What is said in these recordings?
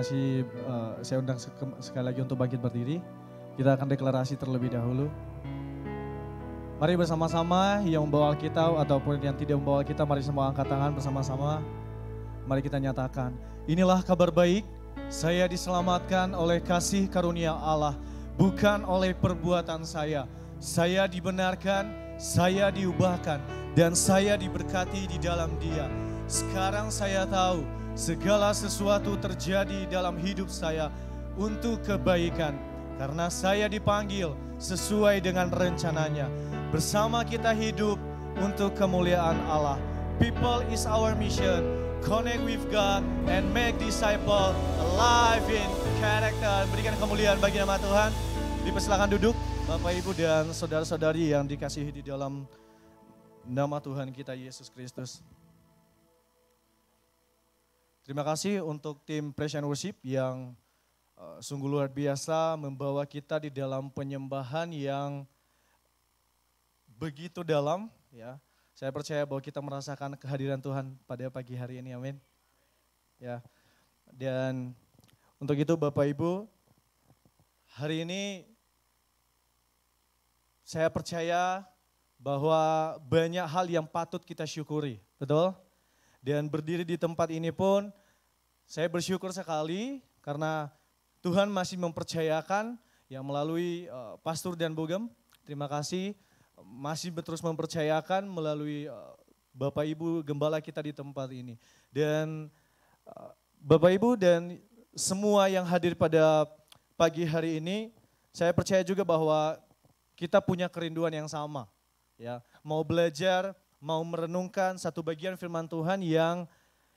masih saya undang sekali lagi untuk bangkit berdiri. Kita akan deklarasi terlebih dahulu. Mari bersama-sama yang membawa Alkitab ataupun yang tidak membawa Alkitab, mari semua angkat tangan bersama-sama. Mari kita nyatakan, inilah kabar baik, saya diselamatkan oleh kasih karunia Allah, bukan oleh perbuatan saya. Saya dibenarkan, saya diubahkan, dan saya diberkati di dalam Dia. Sekarang saya tahu segala sesuatu terjadi dalam hidup saya untuk kebaikan, karena saya dipanggil sesuai dengan rencananya. Bersama kita hidup untuk kemuliaan Allah. People is our mission. Connect with God and make disciple alive in character. Berikan kemuliaan bagi nama Tuhan. Dipersilakan duduk Bapak Ibu dan saudara-saudari yang dikasihi di dalam nama Tuhan kita Yesus Kristus. Terima kasih untuk tim Praise and Worship yang sungguh luar biasa membawa kita di dalam penyembahan yang begitu dalam, ya. Saya percaya bahwa kita merasakan kehadiran Tuhan pada pagi hari ini, amin. Ya. Dan untuk itu Bapak Ibu, hari ini saya percaya bahwa banyak hal yang patut kita syukuri, betul? Dan berdiri di tempat ini pun saya bersyukur sekali karena Tuhan masih mempercayakan yang melalui Pastor dan Bogem. Terima kasih. Masih terus mempercayakan melalui Bapak Ibu Gembala kita di tempat ini. Dan Bapak Ibu dan semua yang hadir pada pagi hari ini, saya percaya juga bahwa kita punya kerinduan yang sama. Ya, mau belajar, mau merenungkan satu bagian firman Tuhan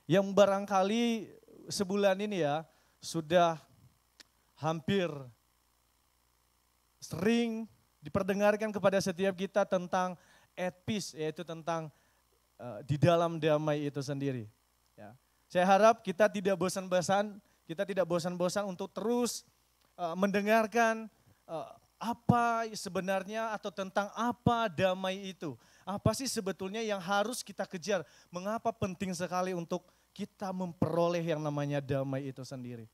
yang barangkali sebulan ini ya sudah hampir sering diperdengarkan kepada setiap kita tentang at peace, yaitu tentang di dalam damai itu sendiri. Ya. Saya harap kita tidak bosan-bosan untuk terus mendengarkan apa sebenarnya atau tentang apa damai itu. Apa sih sebetulnya yang harus kita kejar? Mengapa penting sekali untuk kita memperoleh yang namanya damai itu sendiri?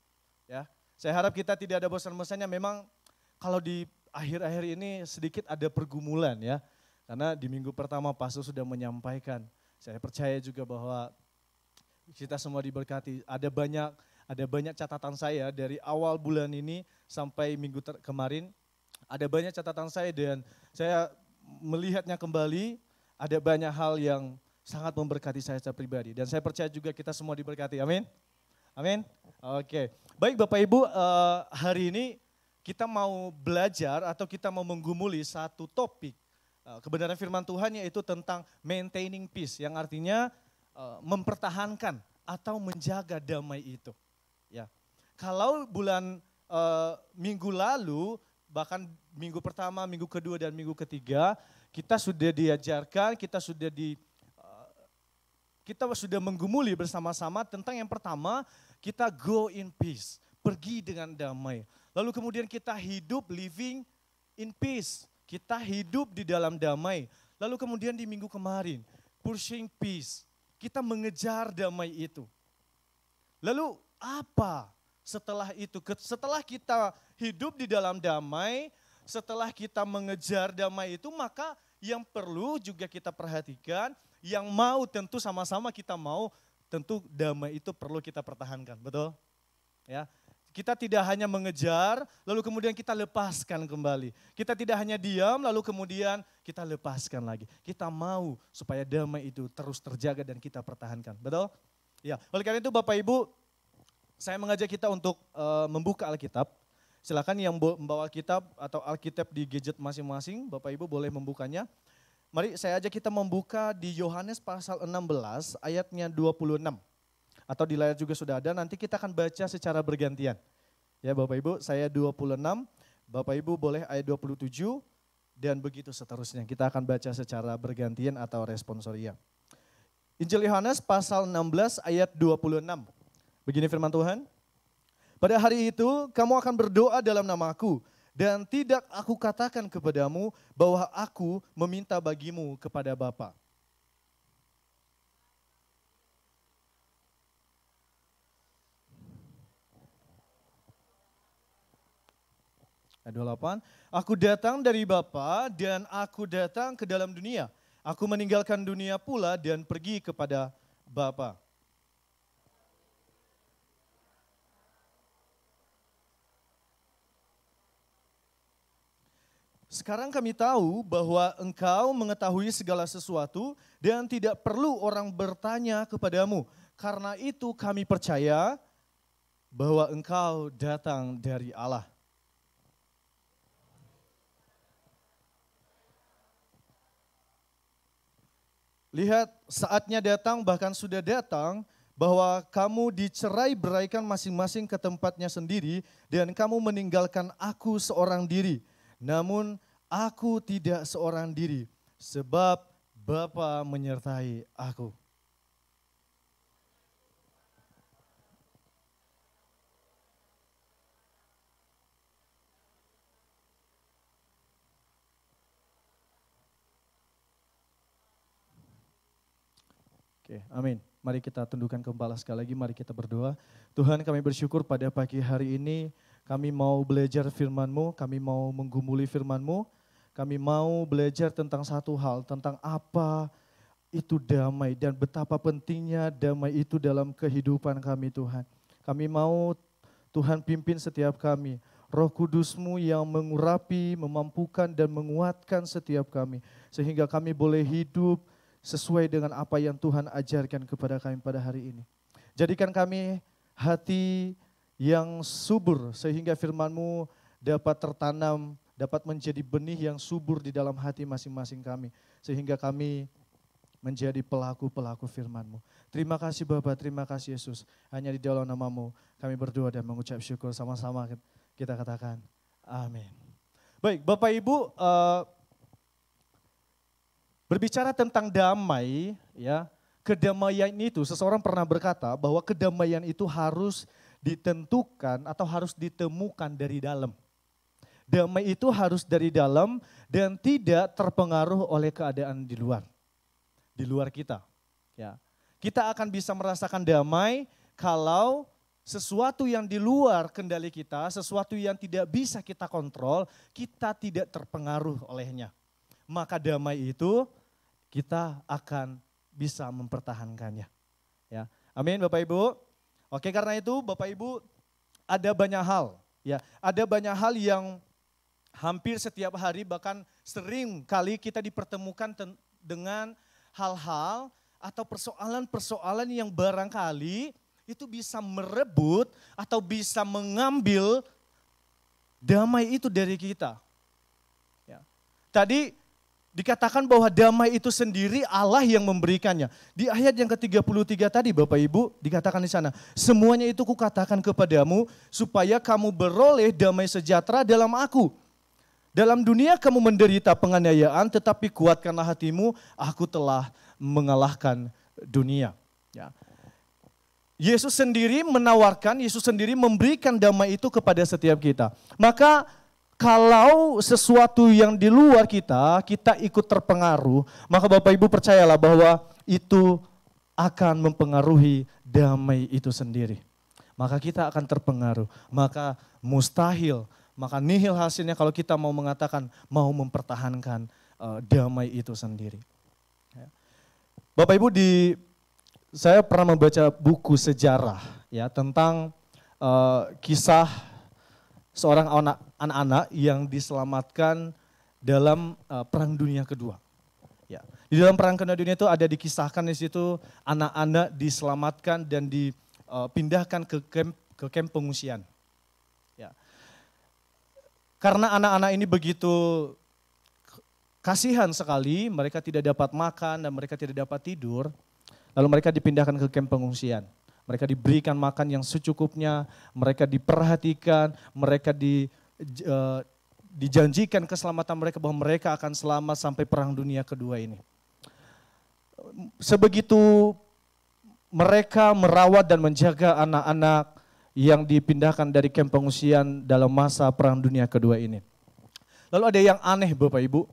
Ya, saya harap kita tidak ada bosan-bosannya. Memang kalau di akhir-akhir ini sedikit ada pergumulan ya. Karena di minggu pertama Pastor sudah menyampaikan. Saya percaya juga bahwa kita semua diberkati. Ada banyak catatan saya dari awal bulan ini sampai minggu kemarin. Ada banyak catatan saya dan saya melihatnya kembali. Ada banyak hal yang sangat memberkati saya secara pribadi. Dan saya percaya juga kita semua diberkati. Amin. Amin. Oke. Baik Bapak Ibu, hari ini kita mau belajar atau kita mau menggumuli satu topik kebenaran firman Tuhan, yaitu tentang maintaining peace, yang artinya mempertahankan atau menjaga damai itu. Ya, kalau bulan minggu lalu, bahkan minggu pertama, minggu kedua dan minggu ketiga, kita sudah diajarkan, kita sudah menggumuli bersama-sama tentang yang pertama, kita go in peace, pergi dengan damai. Lalu kemudian kita hidup living in peace. Kita hidup di dalam damai. Lalu kemudian di minggu kemarin, pushing peace. Kita mengejar damai itu. Lalu apa setelah itu? Setelah kita hidup di dalam damai, setelah kita mengejar damai itu, maka yang perlu juga kita perhatikan, yang mau tentu sama-sama kita mau, tentu damai itu perlu kita pertahankan, betul? Ya. Kita tidak hanya mengejar, lalu kemudian kita lepaskan kembali. Kita tidak hanya diam, lalu kemudian kita lepaskan lagi. Kita mau supaya damai itu terus terjaga dan kita pertahankan. Betul? Ya. Oleh karena itu Bapak Ibu, saya mengajak kita untuk membuka Alkitab. Silakan yang membawa Alkitab atau Alkitab di gadget masing-masing, Bapak Ibu boleh membukanya. Mari saya ajak kita membuka di Yohanes pasal 16 ayatnya 26. Atau di layar juga sudah ada, nanti kita akan baca secara bergantian. Ya Bapak Ibu, saya 26, Bapak Ibu boleh ayat 27, dan begitu seterusnya. Kita akan baca secara bergantian atau responsoria. Injil Yohanes pasal 16 ayat 26. Begini firman Tuhan. Pada hari itu kamu akan berdoa dalam namaku, dan tidak aku katakan kepadamu bahwa aku meminta bagimu kepada Bapa. Ayat 28, aku datang dari Bapa dan aku datang ke dalam dunia. Aku meninggalkan dunia pula dan pergi kepada Bapa. Sekarang kami tahu bahwa engkau mengetahui segala sesuatu dan tidak perlu orang bertanya kepadamu. Karena itu kami percaya bahwa engkau datang dari Allah. Lihat, saatnya datang, bahkan sudah datang, bahwa kamu dicerai-beraikan masing-masing ke tempatnya sendiri dan kamu meninggalkan aku seorang diri. Namun aku tidak seorang diri, sebab Bapa menyertai aku. Oke, amin. Mari kita tundukkan kepala sekali lagi, mari kita berdoa. Tuhan, kami bersyukur pada pagi hari ini kami mau belajar firman-Mu, kami mau menggumuli firman-Mu, kami mau belajar tentang satu hal, tentang apa itu damai dan betapa pentingnya damai itu dalam kehidupan kami Tuhan. Kami mau Tuhan pimpin setiap kami, Roh Kudus-Mu yang mengurapi, memampukan dan menguatkan setiap kami. Sehingga kami boleh hidup sesuai dengan apa yang Tuhan ajarkan kepada kami pada hari ini. Jadikan kami hati yang subur sehingga firman-Mu dapat tertanam, dapat menjadi benih yang subur di dalam hati masing-masing kami. Sehingga kami menjadi pelaku-pelaku firman-Mu. Terima kasih Bapa, terima kasih Yesus. Hanya di dalam nama-Mu kami berdoa dan mengucap syukur, sama-sama kita katakan amin. Baik Bapak Ibu, berbicara tentang damai, ya, kedamaian itu seseorang pernah berkata bahwa kedamaian itu harus ditentukan atau harus ditemukan dari dalam. Damai itu harus dari dalam dan tidak terpengaruh oleh keadaan di luar kita. Ya, kita akan bisa merasakan damai kalau sesuatu yang di luar kendali kita, sesuatu yang tidak bisa kita kontrol, kita tidak terpengaruh olehnya. Maka damai itu kita akan bisa mempertahankannya. Ya. Amin Bapak Ibu. Oke, karena itu Bapak Ibu ada banyak hal, ya. Ada banyak hal yang hampir setiap hari bahkan sering kali kita dipertemukan dengan hal-hal atau persoalan-persoalan yang barangkali itu bisa merebut atau bisa mengambil damai itu dari kita. Ya. Tadi dikatakan bahwa damai itu sendiri Allah yang memberikannya. Di ayat yang ke-33 tadi Bapak Ibu dikatakan di sana, semuanya itu kukatakan kepadamu supaya kamu beroleh damai sejahtera dalam aku. Dalam dunia kamu menderita penganiayaan tetapi kuatkanlah hatimu, aku telah mengalahkan dunia. Ya. Yesus sendiri menawarkan, Yesus sendiri memberikan damai itu kepada setiap kita. Maka kalau sesuatu yang di luar kita ikut terpengaruh, maka Bapak Ibu percayalah bahwa itu akan mempengaruhi damai itu sendiri. Maka kita akan terpengaruh, maka mustahil, maka nihil hasilnya kalau kita mau mengatakan, mau mempertahankan damai itu sendiri. Bapak Ibu, saya pernah membaca buku sejarah ya tentang kisah seorang anak-anak yang diselamatkan dalam Perang Dunia Kedua. Ya. Di dalam Perang Dunia itu ada dikisahkan di situ anak-anak diselamatkan dan dipindahkan ke kamp pengungsian. Ya. Karena anak-anak ini begitu kasihan sekali, mereka tidak dapat makan dan mereka tidak dapat tidur. Lalu mereka dipindahkan ke kamp pengungsian. Mereka diberikan makan yang secukupnya, mereka diperhatikan, mereka dijanjikan keselamatan mereka bahwa mereka akan selamat sampai Perang Dunia Kedua ini. Sebegitu mereka merawat dan menjaga anak-anak yang dipindahkan dari kamp pengungsian dalam masa Perang Dunia Kedua ini. Lalu ada yang aneh Bapak Ibu,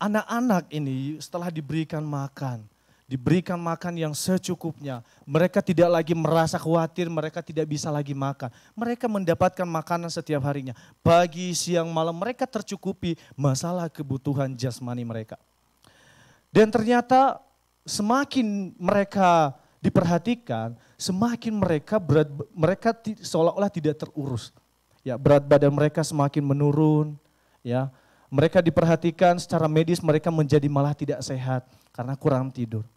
anak-anak ini setelah diberikan makan, diberikan makan yang secukupnya. Mereka tidak lagi merasa khawatir, mereka tidak bisa lagi makan. Mereka mendapatkan makanan setiap harinya. Pagi, siang, malam mereka tercukupi masalah kebutuhan jasmani mereka. Dan ternyata semakin mereka diperhatikan, semakin mereka seolah-olah tidak terurus. Ya, berat badan mereka semakin menurun, ya. Mereka diperhatikan secara medis, mereka menjadi malah tidak sehat karena kurang tidur.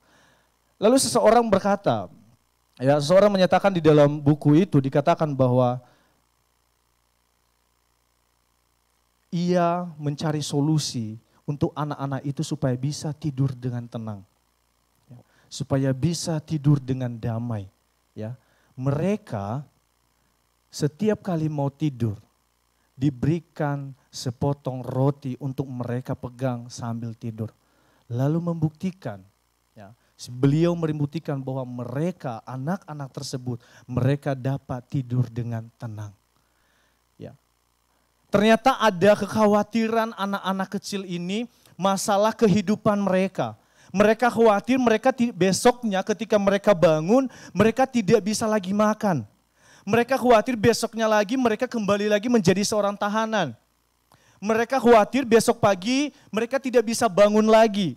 Lalu seseorang berkata, ya, seseorang menyatakan di dalam buku itu dikatakan bahwa ia mencari solusi untuk anak-anak itu supaya bisa tidur dengan tenang, ya, supaya bisa tidur dengan damai. Ya, mereka setiap kali mau tidur diberikan sepotong roti untuk mereka pegang sambil tidur. Lalu membuktikan, ya, beliau membuktikan bahwa mereka, anak-anak tersebut, mereka dapat tidur dengan tenang. Ya. Ternyata ada kekhawatiran anak-anak kecil ini masalah kehidupan mereka. Mereka khawatir besoknya ketika mereka bangun, mereka tidak bisa lagi makan. Mereka khawatir besoknya lagi mereka kembali lagi menjadi seorang tahanan. Mereka khawatir besok pagi mereka tidak bisa bangun lagi.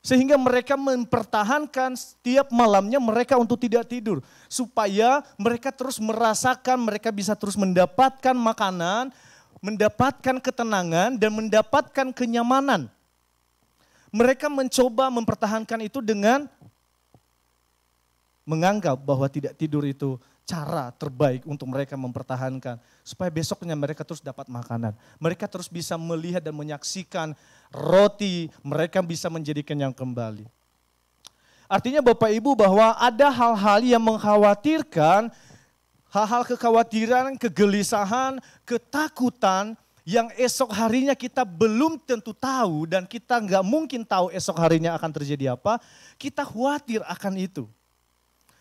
Sehingga mereka mempertahankan setiap malamnya mereka untuk tidak tidur. Supaya mereka terus merasakan, mereka bisa terus mendapatkan makanan, mendapatkan ketenangan dan mendapatkan kenyamanan. Mereka mencoba mempertahankan itu dengan menganggap bahwa tidak tidur itu cara terbaik untuk mereka mempertahankan. Supaya besoknya mereka terus dapat makanan. Mereka terus bisa melihat dan menyaksikan roti, mereka bisa menjadi kenyang kembali. Artinya Bapak Ibu bahwa ada hal-hal yang mengkhawatirkan, hal-hal kekhawatiran, kegelisahan, ketakutan yang esok harinya kita belum tentu tahu dan kita nggak mungkin tahu esok harinya akan terjadi apa, kita khawatir akan itu.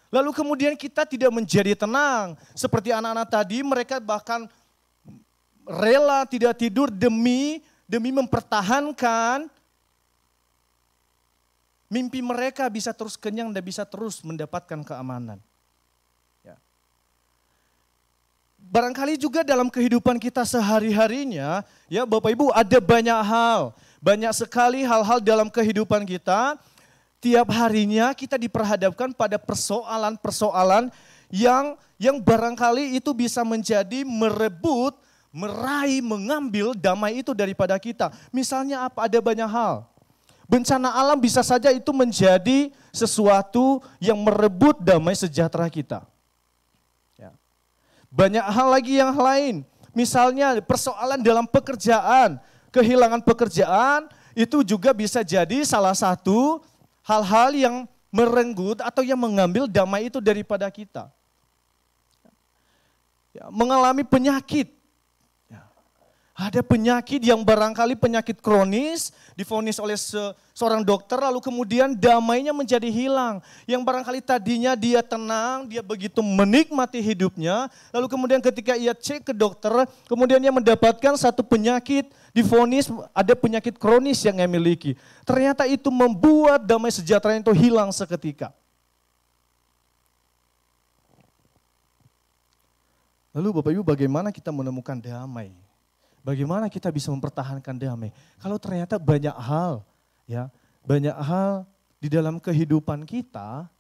Lalu kemudian kita tidak menjadi tenang. Seperti anak-anak tadi, mereka bahkan rela tidak tidur demi mempertahankan mimpi mereka bisa terus kenyang dan bisa terus mendapatkan keamanan. Ya. Barangkali juga dalam kehidupan kita sehari-harinya, ya Bapak Ibu, ada banyak sekali hal-hal dalam kehidupan kita. Tiap harinya kita diperhadapkan pada persoalan-persoalan yang barangkali itu bisa menjadi merebut, meraih, mengambil damai itu daripada kita. Misalnya apa? Ada banyak hal. Bencana alam bisa saja itu menjadi sesuatu yang merebut damai sejahtera kita. Ya. Banyak hal lagi yang lain. Misalnya persoalan dalam pekerjaan, kehilangan pekerjaan itu juga bisa jadi salah satu hal-hal yang merenggut atau yang mengambil damai itu daripada kita. Ya, mengalami penyakit. Ya. Ada penyakit yang barangkali penyakit kronis, divonis oleh seorang dokter, lalu kemudian damainya menjadi hilang. Yang barangkali tadinya dia tenang, dia begitu menikmati hidupnya, lalu kemudian ketika ia cek ke dokter, kemudian ia mendapatkan satu penyakit, divonis ada penyakit kronis yang ia miliki. Ternyata itu membuat damai sejahtera itu hilang seketika. Lalu Bapak Ibu, bagaimana kita menemukan damai? Bagaimana kita bisa mempertahankan damai? Kalau ternyata banyak hal di dalam kehidupan kita,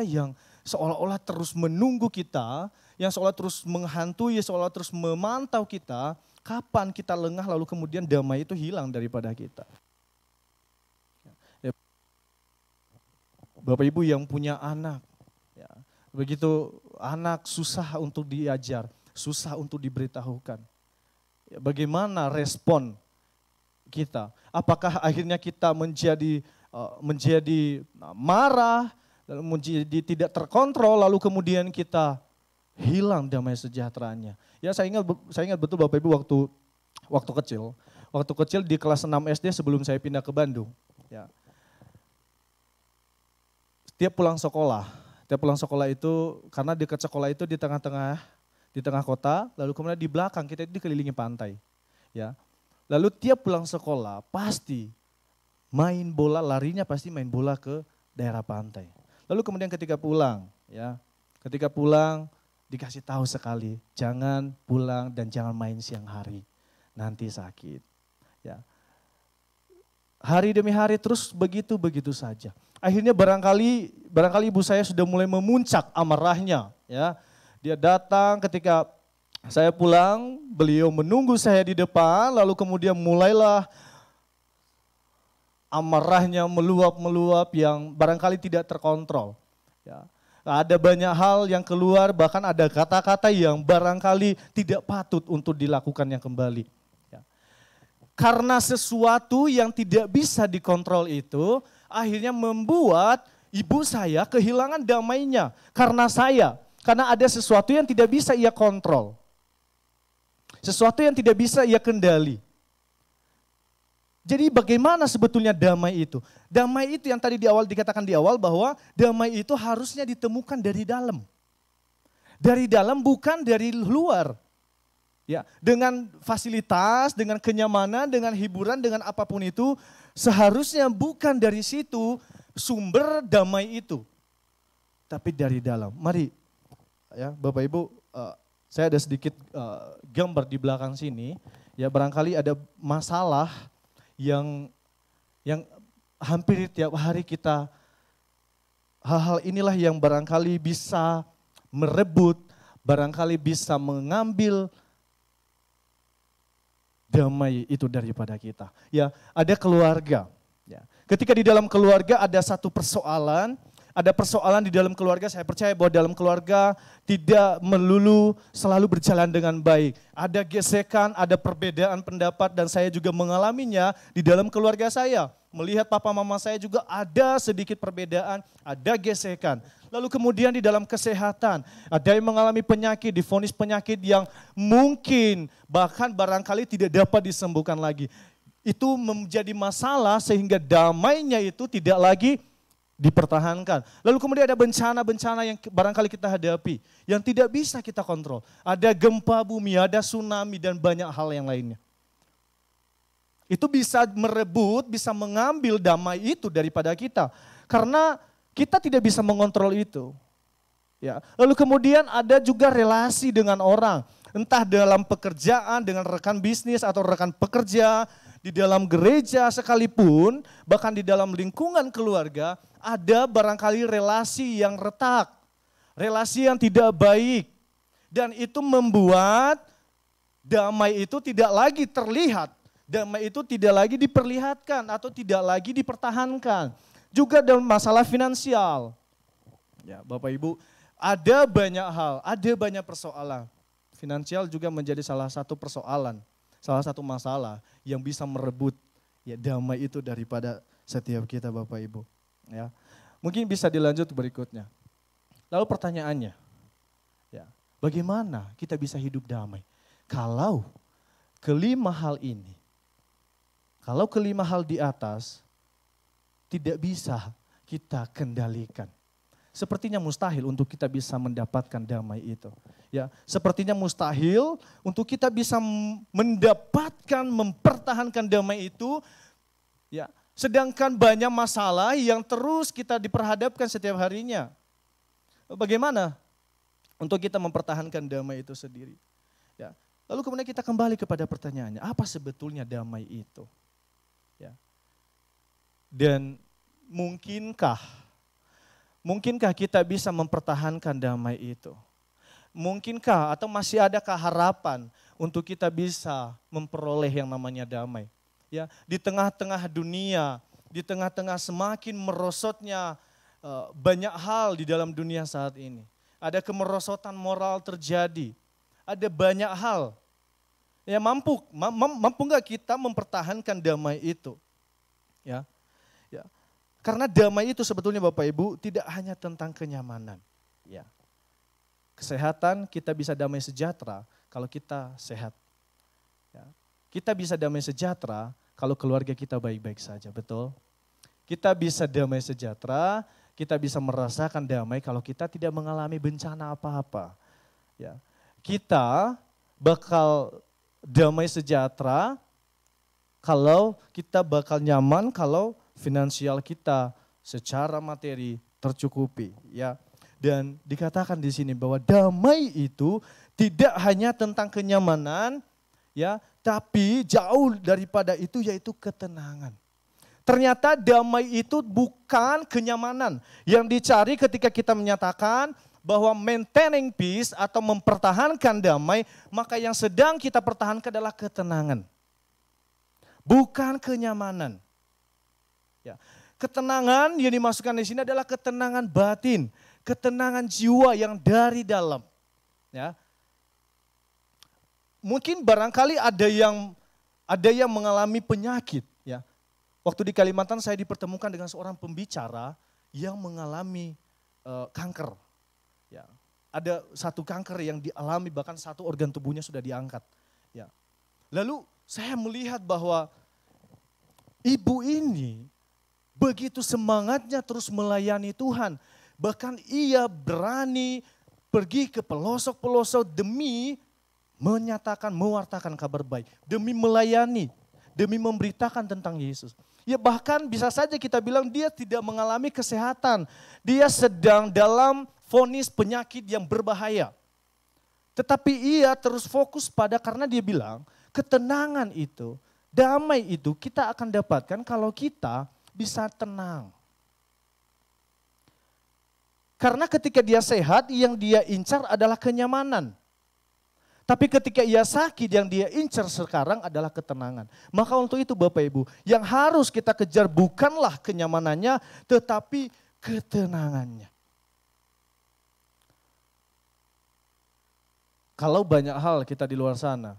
yang seolah-olah terus menunggu kita, yang seolah terus menghantui, seolah terus memantau kita. Kapan kita lengah lalu kemudian damai itu hilang daripada kita. Ya. Bapak Ibu yang punya anak, ya, begitu anak susah untuk diajar, susah untuk diberitahukan. Ya, bagaimana respon kita? Apakah akhirnya kita menjadi marah, menjadi tidak terkontrol, lalu kemudian kita hilang damai sejahteranya. Ya saya ingat betul Bapak Ibu waktu kecil di kelas 6 SD sebelum saya pindah ke Bandung. Ya. Setiap pulang sekolah itu karena dekat sekolah itu di tengah kota, lalu kemudian di belakang kita dikelilingi pantai. Ya. Lalu tiap pulang sekolah pasti main bola, larinya pasti main bola ke daerah pantai. Lalu kemudian ketika pulang, ketika pulang dikasih tahu sekali, jangan pulang dan jangan main siang hari, nanti sakit. Ya. Hari demi hari terus begitu saja. Akhirnya barangkali ibu saya sudah mulai memuncak amarahnya. Ya. Dia datang ketika saya pulang, beliau menunggu saya di depan, lalu kemudian mulailah amarahnya meluap-meluap yang barangkali tidak terkontrol. Ya. Ada banyak hal yang keluar, bahkan ada kata-kata yang barangkali tidak patut untuk dilakukannya kembali. Ya. Karena sesuatu yang tidak bisa dikontrol itu, akhirnya membuat ibu saya kehilangan damainya. Karena ada sesuatu yang tidak bisa ia kontrol. Sesuatu yang tidak bisa ia kendali. Jadi bagaimana sebetulnya damai itu? Damai itu yang tadi dikatakan di awal bahwa damai itu harusnya ditemukan dari dalam. Dari dalam bukan dari luar. Ya, dengan fasilitas, dengan kenyamanan, dengan hiburan, dengan apapun itu, seharusnya bukan dari situ sumber damai itu. Tapi dari dalam. Mari ya Bapak Ibu, saya ada sedikit gambar di belakang sini. Ya barangkali ada masalah yang hampir tiap hari kita, hal-hal inilah yang barangkali bisa merebut, barangkali bisa mengambil damai itu daripada kita. Ya, ada keluarga. Ya. Ketika di dalam keluarga ada satu persoalan, ada persoalan di dalam keluarga, saya percaya bahwa dalam keluarga tidak melulu selalu berjalan dengan baik. Ada gesekan, ada perbedaan pendapat dan saya juga mengalaminya di dalam keluarga saya. Melihat papa mama saya juga ada sedikit perbedaan, ada gesekan. Lalu kemudian di dalam kesehatan, ada yang mengalami penyakit, divonis penyakit yang mungkin bahkan barangkali tidak dapat disembuhkan lagi. Itu menjadi masalah sehingga damainya itu tidak lagi dipertahankan. Lalu kemudian ada bencana-bencana yang barangkali kita hadapi, yang tidak bisa kita kontrol. Ada gempa bumi, ada tsunami dan banyak hal yang lainnya. Itu bisa merebut, bisa mengambil damai itu daripada kita. Karena kita tidak bisa mengontrol itu. Ya. Lalu kemudian ada juga relasi dengan orang. Entah dalam pekerjaan, dengan rekan bisnis atau rekan pekerja, di dalam gereja sekalipun, bahkan di dalam lingkungan keluarga, ada barangkali relasi yang retak. Relasi yang tidak baik. Dan itu membuat damai itu tidak lagi terlihat. Damai itu tidak lagi diperlihatkan atau tidak lagi dipertahankan. Juga dalam masalah finansial. Ya, Bapak Ibu, ada banyak hal, ada banyak persoalan. Finansial juga menjadi salah satu persoalan, salah satu masalah yang bisa merebut ya damai itu daripada setiap kita Bapak Ibu. Ya. Mungkin bisa dilanjut berikutnya. Lalu pertanyaannya, ya, bagaimana kita bisa hidup damai? Kalau kelima hal ini, kalau kelima hal di atas tidak bisa kita kendalikan. Sepertinya mustahil untuk kita bisa mendapatkan damai itu. Ya, sepertinya mustahil untuk kita bisa mendapatkan, mempertahankan damai itu. Ya, sedangkan banyak masalah yang terus kita diperhadapkan setiap harinya. Bagaimana untuk kita mempertahankan damai itu sendiri? Ya, lalu kemudian kita kembali kepada pertanyaannya, apa sebetulnya damai itu? Ya. Dan mungkinkah kita bisa mempertahankan damai itu? Mungkinkah atau masih adakah harapan untuk kita bisa memperoleh yang namanya damai? Ya, di tengah-tengah dunia, di tengah-tengah semakin merosotnya banyak hal di dalam dunia saat ini. Ada kemerosotan moral terjadi. Ada banyak hal. Ya, mampu nggak kita mempertahankan damai itu? Ya. Ya. Karena damai itu sebetulnya Bapak Ibu tidak hanya tentang kenyamanan. Ya. Kesehatan kita bisa damai sejahtera kalau kita sehat. Ya. Kita bisa damai sejahtera kalau keluarga kita baik-baik saja, betul? Kita bisa damai sejahtera, kita bisa merasakan damai kalau kita tidak mengalami bencana apa-apa. Ya. Kita bakal damai sejahtera kalau kita bakal nyaman kalau finansial kita secara materi tercukupi, ya. Dan dikatakan di sini bahwa damai itu tidak hanya tentang kenyamanan, ya, tapi jauh daripada itu yaitu ketenangan. Ternyata damai itu bukan kenyamanan. Yang dicari ketika kita menyatakan bahwa maintaining peace atau mempertahankan damai, maka yang sedang kita pertahankan adalah ketenangan. Bukan kenyamanan. Ya. Ketenangan yang dimasukkan di sini adalah ketenangan batin, ketenangan jiwa yang dari dalam. Ya. Mungkin barangkali ada yang mengalami penyakit. Ya. Waktu di Kalimantan saya dipertemukan dengan seorang pembicara yang mengalami kanker. Ya. Ada satu kanker yang dialami, bahkan satu organ tubuhnya sudah diangkat. Ya. Lalu saya melihat bahwa ibu ini begitu semangatnya terus melayani Tuhan. Bahkan ia berani pergi ke pelosok-pelosok demi menyatakan, mewartakan kabar baik. Demi melayani, demi memberitakan tentang Yesus. Ya bahkan bisa saja kita bilang dia tidak mengalami kesehatan. Dia sedang dalam vonis penyakit yang berbahaya. Tetapi ia terus fokus karena dia bilang ketenangan itu, damai itu kita akan dapatkan kalau kita bisa tenang. Karena ketika dia sehat, yang dia incar adalah kenyamanan. Tapi ketika ia sakit, yang dia incar sekarang adalah ketenangan. Maka untuk itu Bapak Ibu, yang harus kita kejar bukanlah kenyamanannya, tetapi ketenangannya. Kalau banyak hal kita di luar sana,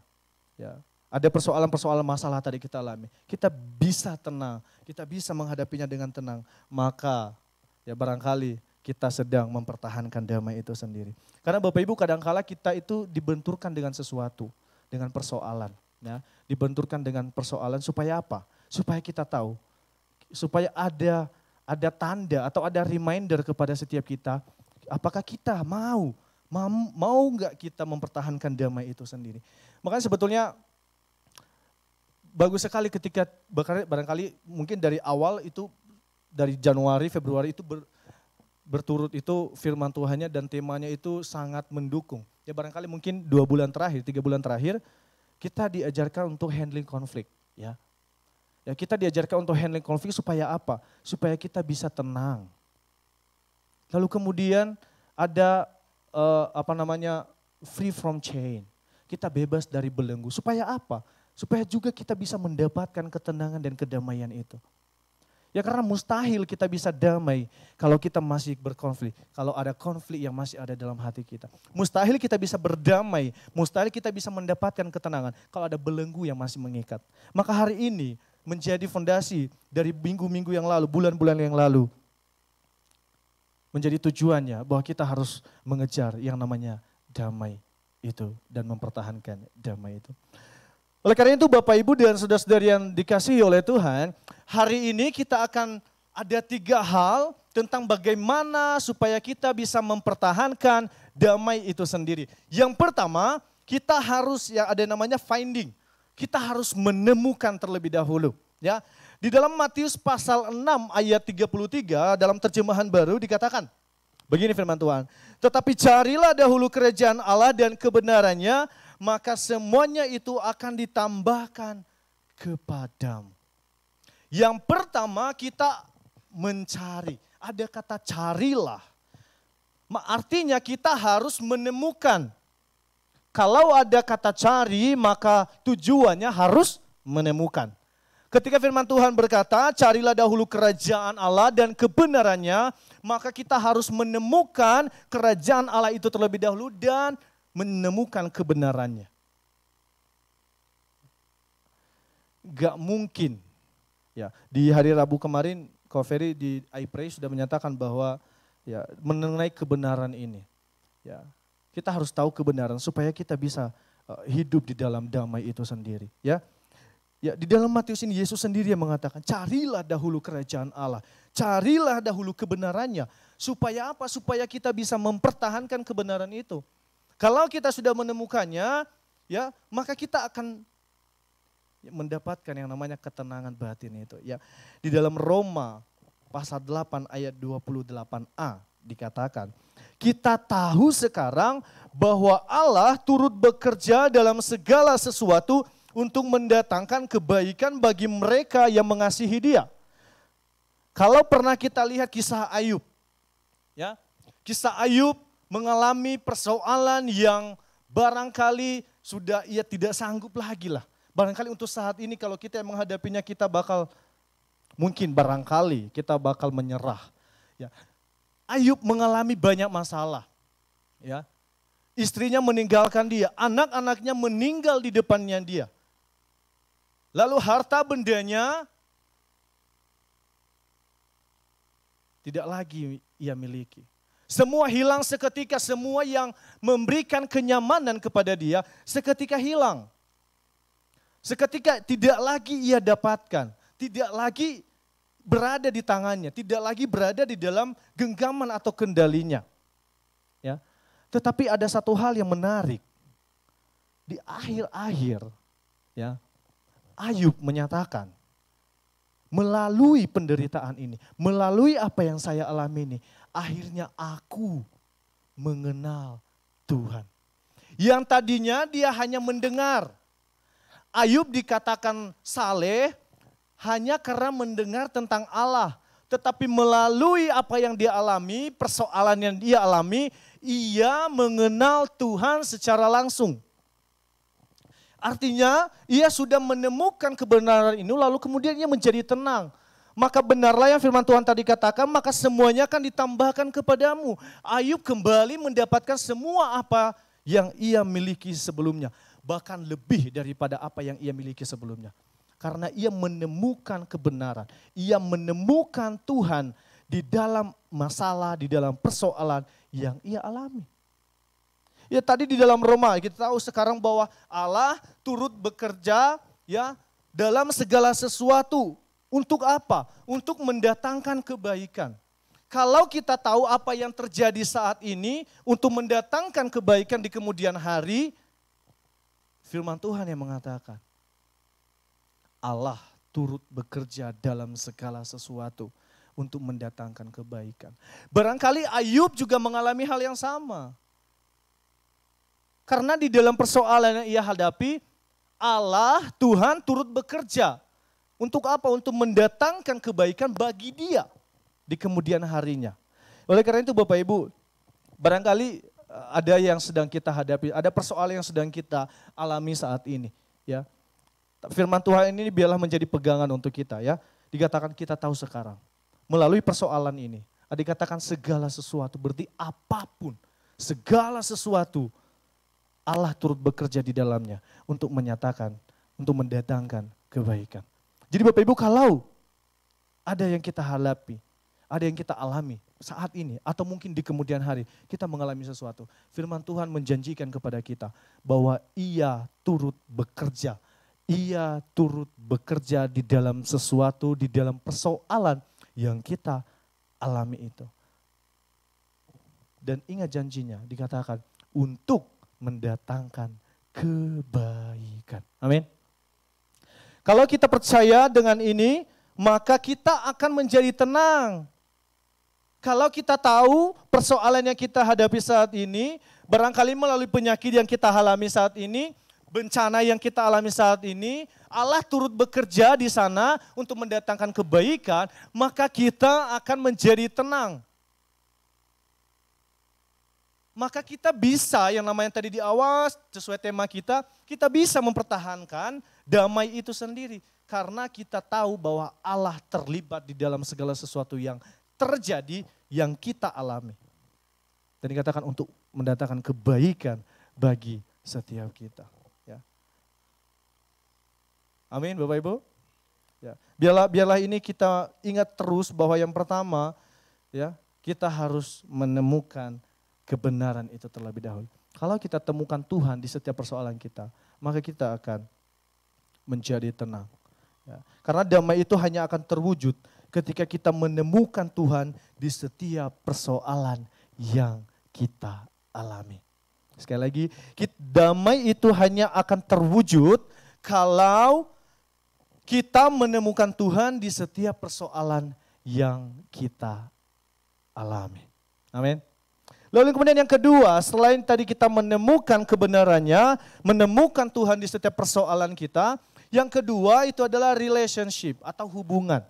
ya, ada persoalan-persoalan masalah tadi kita alami. Kita bisa tenang, kita bisa menghadapinya dengan tenang. Maka ya barangkali kita sedang mempertahankan damai itu sendiri. Karena Bapak Ibu kadangkala kita itu dibenturkan dengan sesuatu, dengan persoalan. Ya, dibenturkan dengan persoalan supaya apa? Supaya kita tahu, supaya ada tanda atau ada reminder kepada setiap kita. Apakah kita mau nggak kita mempertahankan damai itu sendiri? Makanya sebetulnya bagus sekali ketika barangkali mungkin dari awal itu, dari Januari, Februari itu berturut itu firman Tuhannya dan temanya itu sangat mendukung. Ya barangkali mungkin 2 bulan terakhir, 3 bulan terakhir kita diajarkan untuk handling konflik. Ya, kita diajarkan untuk handling konflik supaya apa? Supaya kita bisa tenang. Lalu kemudian ada free from chain. Kita bebas dari belenggu. Supaya apa? Supaya juga kita bisa mendapatkan ketenangan dan kedamaian itu. Ya karena mustahil kita bisa damai kalau kita masih berkonflik. Kalau ada konflik yang masih ada dalam hati kita. Mustahil kita bisa berdamai, mustahil kita bisa mendapatkan ketenangan kalau ada belenggu yang masih mengikat. Maka hari ini menjadi fondasi dari minggu-minggu yang lalu, bulan-bulan yang lalu. Menjadi tujuannya bahwa kita harus mengejar yang namanya damai itu dan mempertahankan damai itu. Oleh karena itu Bapak Ibu dan saudara-saudari yang dikasihi oleh Tuhan, hari ini kita akan ada 3 hal tentang bagaimana supaya kita bisa mempertahankan damai itu sendiri. Yang pertama, kita harus yang ada namanya finding. Kita harus menemukan terlebih dahulu. Ya, di dalam Matius pasal 6 ayat 33 dalam terjemahan baru dikatakan, begini firman Tuhan, tetapi carilah dahulu kerajaan Allah dan kebenarannya, maka semuanya itu akan ditambahkan kepadamu. Yang pertama kita mencari, ada kata carilah. Artinya kita harus menemukan. Kalau ada kata cari, maka tujuannya harus menemukan. Ketika firman Tuhan berkata, carilah dahulu kerajaan Allah dan kebenarannya, maka kita harus menemukan kerajaan Allah itu terlebih dahulu dan menemukan kebenarannya. Gak mungkin. Ya, di hari Rabu kemarin, Ko Ferry di I Pray sudah menyatakan bahwa ya mengenai kebenaran ini. Ya, kita harus tahu kebenaran supaya kita bisa hidup di dalam damai itu sendiri. Ya. Ya, di dalam Matius ini Yesus sendiri yang mengatakan, carilah dahulu kerajaan Allah, carilah dahulu kebenarannya. Supaya apa? Supaya kita bisa mempertahankan kebenaran itu. Kalau kita sudah menemukannya, ya, maka kita akan mendapatkan yang namanya ketenangan batin itu. Ya, di dalam Roma pasal 8 ayat 28a dikatakan, kita tahu sekarang bahwa Allah turut bekerja dalam segala sesuatu untuk mendatangkan kebaikan bagi mereka yang mengasihi Dia. Kalau pernah kita lihat kisah Ayub, ya, kisah Ayub mengalami persoalan yang barangkali sudah ia tidak sanggup lagi lah. Barangkali untuk saat ini kalau kita yang menghadapinya kita bakal, mungkin barangkali kita bakal menyerah. Ya. Ayub mengalami banyak masalah. Ya. Istrinya meninggalkan dia, anak-anaknya meninggal di depannya dia. Lalu harta bendanya tidak lagi ia miliki. Semua hilang seketika, semua yang memberikan kenyamanan kepada dia seketika hilang. Seketika tidak lagi ia dapatkan, tidak lagi berada di tangannya, tidak lagi berada di dalam genggaman atau kendalinya. Ya. Tetapi ada satu hal yang menarik. Di akhir-akhir, ya, Ayub menyatakan, melalui penderitaan ini, melalui apa yang saya alami ini, akhirnya aku mengenal Tuhan. Yang tadinya dia hanya mendengar. Ayub dikatakan saleh hanya karena mendengar tentang Allah. Tetapi melalui apa yang dia alami, persoalan yang dia alami, ia mengenal Tuhan secara langsung. Artinya ia sudah menemukan kebenaran ini lalu kemudian ia menjadi tenang. Maka benarlah yang firman Tuhan tadi katakan, maka semuanya akan ditambahkan kepadamu. Ayub kembali mendapatkan semua apa yang ia miliki sebelumnya. Bahkan lebih daripada apa yang ia miliki sebelumnya. Karena ia menemukan kebenaran. Ia menemukan Tuhan di dalam masalah, di dalam persoalan yang ia alami. Ya tadi di dalam Roma kita tahu sekarang bahwa Allah turut bekerja ya dalam segala sesuatu. Untuk apa? Untuk mendatangkan kebaikan. Kalau kita tahu apa yang terjadi saat ini untuk mendatangkan kebaikan di kemudian hari, firman Tuhan yang mengatakan Allah turut bekerja dalam segala sesuatu untuk mendatangkan kebaikan. Barangkali Ayub juga mengalami hal yang sama. Karena di dalam persoalan yang ia hadapi, Allah, Tuhan turut bekerja. Untuk apa? Untuk mendatangkan kebaikan bagi dia di kemudian harinya. Oleh karena itu Bapak Ibu, barangkali ada yang sedang kita hadapi, ada persoalan yang sedang kita alami saat ini. Ya, firman Tuhan ini biarlah menjadi pegangan untuk kita ya. Dikatakan kita tahu sekarang, melalui persoalan ini, dikatakan segala sesuatu, berarti apapun, segala sesuatu, Allah turut bekerja di dalamnya untuk menyatakan, untuk mendatangkan kebaikan. Jadi Bapak Ibu kalau ada yang kita hadapi, ada yang kita alami saat ini atau mungkin di kemudian hari kita mengalami sesuatu. Firman Tuhan menjanjikan kepada kita bahwa Ia turut bekerja. Ia turut bekerja di dalam sesuatu, di dalam persoalan yang kita alami itu. Dan ingat janjinya dikatakan untuk mendatangkan kebaikan. Amin. Kalau kita percaya dengan ini, maka kita akan menjadi tenang. Kalau kita tahu persoalan yang kita hadapi saat ini, barangkali melalui penyakit yang kita alami saat ini, bencana yang kita alami saat ini, Allah turut bekerja di sana untuk mendatangkan kebaikan, maka kita akan menjadi tenang. Maka kita bisa, yang namanya tadi di awal, sesuai tema kita bisa mempertahankan damai itu sendiri. Karena kita tahu bahwa Allah terlibat di dalam segala sesuatu yang terjadi, yang kita alami. Dan dikatakan untuk mendatangkan kebaikan bagi setiap kita. Ya. Amin Bapak Ibu. Ya. Biarlah ini kita ingat terus bahwa yang pertama, ya, kita harus menemukan kebenaran itu terlebih dahulu. Kalau kita temukan Tuhan di setiap persoalan kita, maka kita akan menjadi tenang. Ya. Karena damai itu hanya akan terwujud ketika kita menemukan Tuhan di setiap persoalan yang kita alami. Sekali lagi, damai itu hanya akan terwujud kalau kita menemukan Tuhan di setiap persoalan yang kita alami. Amin. Lalu kemudian yang kedua, selain tadi kita menemukan kebenarannya, menemukan Tuhan di setiap persoalan kita, yang kedua itu adalah relationship atau hubungan.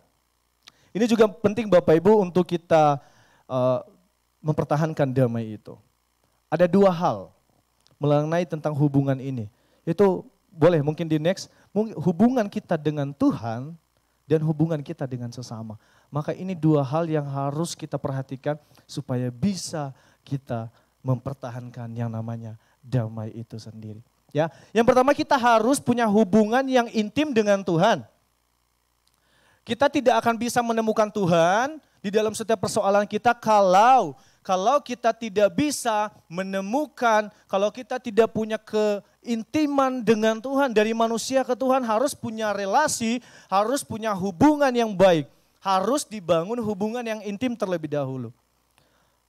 Ini juga penting Bapak Ibu untuk kita mempertahankan damai itu. Ada dua hal mengenai tentang hubungan ini. Itu boleh mungkin di next, hubungan kita dengan Tuhan dan hubungan kita dengan sesama. Maka ini dua hal yang harus kita perhatikan supaya bisa kita mempertahankan yang namanya damai itu sendiri. Ya, yang pertama kita harus punya hubungan yang intim dengan Tuhan. Kita tidak akan bisa menemukan Tuhan di dalam setiap persoalan kita kalau kita tidak bisa menemukan, kalau kita tidak punya keintiman dengan Tuhan. Dari manusia ke Tuhan harus punya relasi, harus punya hubungan yang baik. Harus dibangun hubungan yang intim terlebih dahulu.